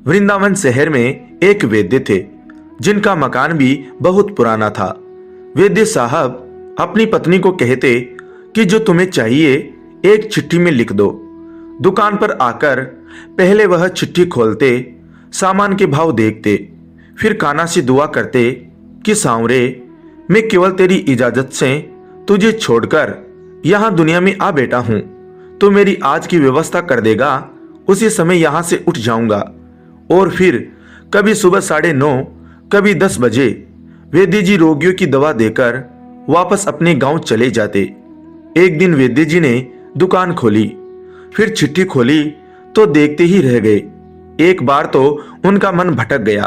वृंदावन शहर में एक वैद्य थे जिनका मकान भी बहुत पुराना था। वैद्य साहब अपनी पत्नी को कहते कि जो तुम्हें चाहिए एक चिट्ठी में लिख दो। दुकान पर आकर पहले वह चिट्ठी खोलते, सामान के भाव देखते, फिर काना से दुआ करते कि सांवरे, मैं केवल तेरी इजाजत से तुझे छोड़कर यहाँ दुनिया में आ बैठा हूँ। तो मेरी आज की व्यवस्था कर देगा, उसी समय यहाँ से उठ जाऊंगा। और फिर कभी सुबह 9:30, कभी 10 बजे वैद्य जी रोगियों की दवा देकर वापस अपने गांव चले जाते। एक दिन वैद्य जी ने दुकान खोली, फिर चिट्ठी खोली तो देखते ही रह गए। एक बार तो उनका मन भटक गया।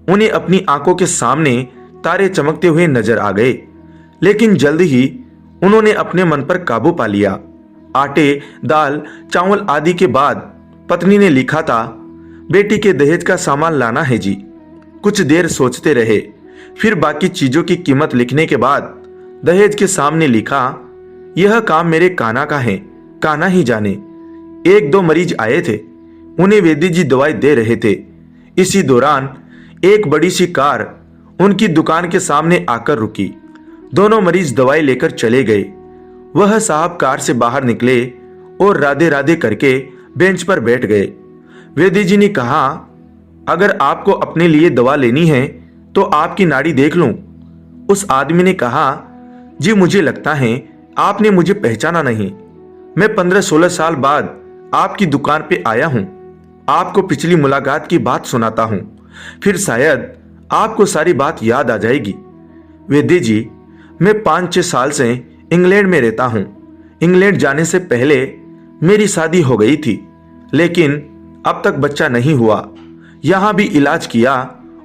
उन्हें अपनी आंखों के सामने तारे चमकते हुए नजर आ गए, लेकिन जल्द ही उन्होंने अपने मन पर काबू पा लिया। आटे, दाल, चावल आदि के बाद पत्नी ने लिखा था, बेटी के दहेज का सामान लाना है जी। कुछ देर सोचते रहे, फिर बाकी चीजों की कीमत लिखने के बाद दहेज के सामने लिखा, यह काम मेरे काना का है, काना ही जाने। 1-2 मरीज आए थे, उन्हें वैद्य जी दवाई दे रहे थे। इसी दौरान एक बड़ी सी कार उनकी दुकान के सामने आकर रुकी। दोनों मरीज दवाई लेकर चले गए। वह साहब कार से बाहर निकले और राधे राधे करके बेंच पर बैठ गए। वैद्य जी ने कहा, अगर आपको अपने लिए दवा लेनी है तो आपकी नाड़ी देख लूं। उस आदमी ने कहा, जी मुझे लगता है आपने मुझे पहचाना नहीं। मैं 15-16 साल बाद आपकी दुकान पे आया हूं। आपको पिछली मुलाकात की बात सुनाता हूं, फिर शायद आपको सारी बात याद आ जाएगी। वैद्य जी, मैं 5-6 साल से इंग्लैंड में रहता हूं। इंग्लैंड जाने से पहले मेरी शादी हो गई थी, लेकिन अब तक बच्चा नहीं हुआ। यहां भी इलाज किया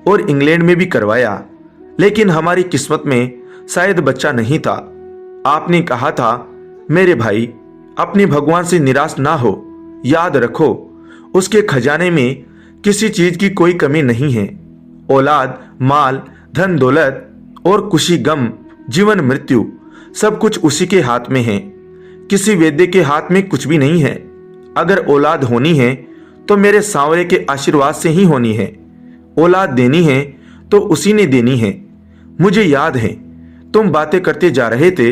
और इंग्लैंड में भी करवाया, लेकिन हमारी किस्मत में शायद बच्चा नहीं था। आपने कहा था, मेरे भाई, अपने भगवान से निराश ना हो। याद रखो, उसके खजाने में किसी चीज की कोई कमी नहीं है। औलाद, माल, धन दौलत और खुशी गम, जीवन मृत्यु, सब कुछ उसी के हाथ में है। किसी वैद्य के हाथ में कुछ भी नहीं है। अगर औलाद होनी है तो मेरे सांवरे के आशीर्वाद से ही होनी है। औलाद देनी है तो उसी ने देनी है। मुझे याद है तुम बातें करते जा रहे थे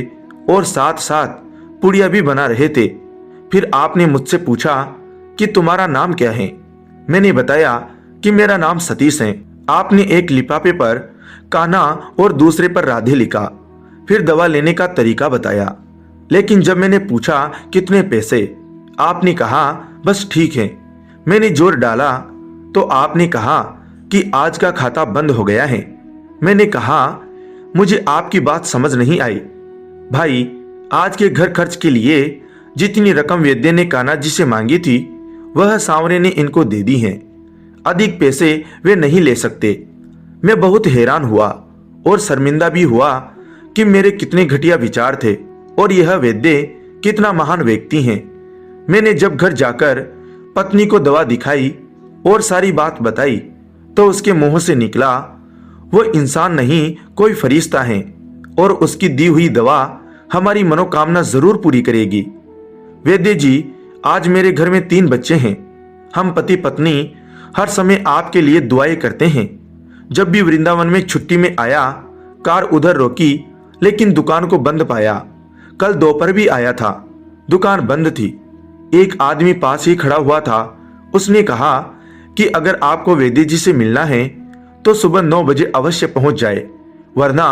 और साथ साथ पुड़िया भी बना रहे थे। फिर आपने मुझसे पूछा कि तुम्हारा नाम क्या है। मैंने बताया कि मेरा नाम सतीश है। आपने एक लिफाफे पर कान्हा और दूसरे पर राधे लिखा, फिर दवा लेने का तरीका बताया। लेकिन जब मैंने पूछा कितने पैसे, आपने कहा बस ठीक है। मैंने जोर डाला तो आपने कहा कि आज का खाता बंद हो गया है। मैंने कहा, मुझे आपकी बात समझ नहीं आई। भाई, आज के घर खर्च के लिए जितनी रकम वैद्य ने कान्हा जी से मांगी थी, वह सांवरे ने इनको दे दी है। अधिक पैसे वे नहीं ले सकते। मैं बहुत हैरान हुआ और शर्मिंदा भी हुआ कि मेरे कितने घटिया विचार थे और यह वैद्य कितना महान व्यक्ति हैं। मैंने जब घर जाकर पत्नी को दवा दिखाई और सारी बात बताई तो उसके मुंह से निकला, वो इंसान नहीं कोई फरिश्ता है और उसकी दी हुई दवा हमारी मनोकामना जरूर पूरी करेगी। वैद्य जी, आज मेरे घर में 3 बच्चे हैं। हम पति पत्नी हर समय आपके लिए दुआएं करते हैं। जब भी वृंदावन में छुट्टी में आया, कार उधर रोकी, लेकिन दुकान को बंद पाया। कल दोपहर भी आया था, दुकान बंद थी। एक आदमी पास ही खड़ा हुआ था। उसने कहा कि अगर आपको वैद्य जी से मिलना है तो सुबह 9 बजे अवश्य पहुंच जाए, वरना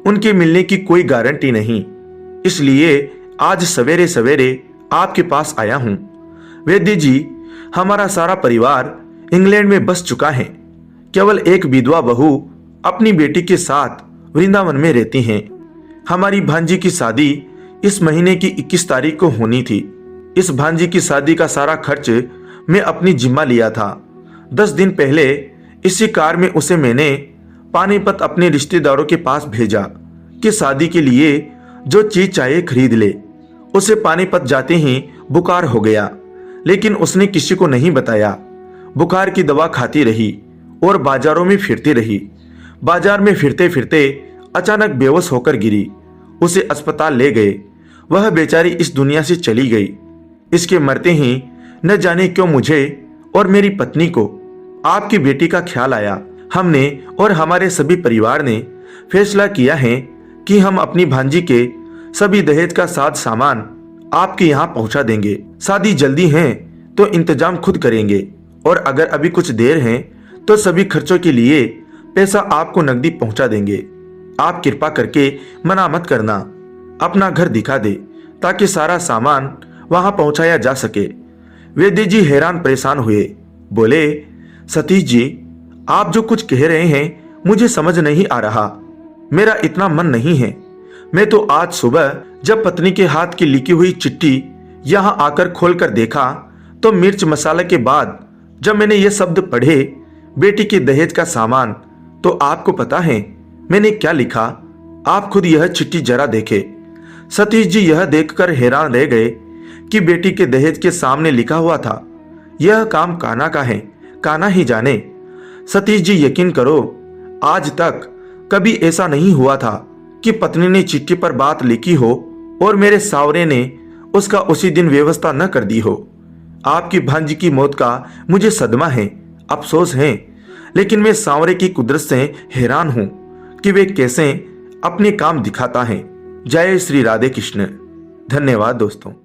उनके मिलने की कोई गारंटी नहीं। इसलिए आज सवेरे सवेरे आपके पास आया हूं। वैद्य जी, हमारा सारा परिवार इंग्लैंड में बस चुका है। केवल एक विधवा बहू अपनी बेटी के साथ वृंदावन में रहती हैं। हमारी भांजी की शादी इस महीने की 21 तारीख को होनी थी। इस भांजी की शादी का सारा खर्च मैं अपनी जिम्मा लिया था। 10 दिन पहले इसी कार में उसे मैंने पानीपत अपने रिश्तेदारों के पास भेजा कि शादी के लिए जो चीज चाहिए खरीद ले। उसे पानीपत जाते ही बुखार हो गया, लेकिन उसने किसी को नहीं बताया। बुखार की दवा खाती रही और बाजारों में फिरती रही। बाजार में फिरते फिरते अचानक बेहोश होकर गिरी। उसे अस्पताल ले गए। वह बेचारी इस दुनिया से चली गई। इसके मरते ही न जाने क्यों मुझे और मेरी पत्नी को आपकी बेटी का ख्याल आया। हमने और हमारे सभी परिवार ने फैसला किया है कि हम अपनी भांजी के सभी दहेज का साज सामान आपके यहाँ पहुँचा देंगे। शादी जल्दी है तो इंतजाम खुद करेंगे, और अगर अभी कुछ देर है तो सभी खर्चों के लिए पैसा आपको नकदी पहुंचा देंगे। आप कृपा करके मना मत करना, अपना घर दिखा दे ताकि सारा सामान वहां पहुंचाया जा सके। वैद्य जी हैरान परेशान हुए, बोले, सतीश जी, आप जो कुछ कह रहे हैं मुझे समझ नहीं आ रहा। मेरा इतना मन नहीं है। मैं तो आज सुबह जब पत्नी के हाथ की लिखी हुई चिट्ठी यहाँ आकर खोलकर देखा तो मिर्च मसाला के बाद जब मैंने ये शब्द पढ़े, बेटी के दहेज का सामान, तो आपको पता है मैंने क्या लिखा? आप खुद यह चिट्ठी जरा देखे। सतीश जी यह देखकर हैरान रह गए कि बेटी के दहेज के सामने लिखा हुआ था, यह काम कान्हा का है, कान्हा ही जाने। सतीश जी यकीन करो, आज तक कभी ऐसा नहीं हुआ था कि पत्नी ने चिट्ठी पर बात लिखी हो और मेरे सावरे ने उसका उसी दिन व्यवस्था न कर दी हो। आपकी भांजी की मौत का मुझे सदमा है, अफसोस है, लेकिन मैं सांवरे की कुदरत से हैरान हूं कि वे कैसे अपने काम दिखाता है। जय श्री राधे कृष्ण। धन्यवाद दोस्तों।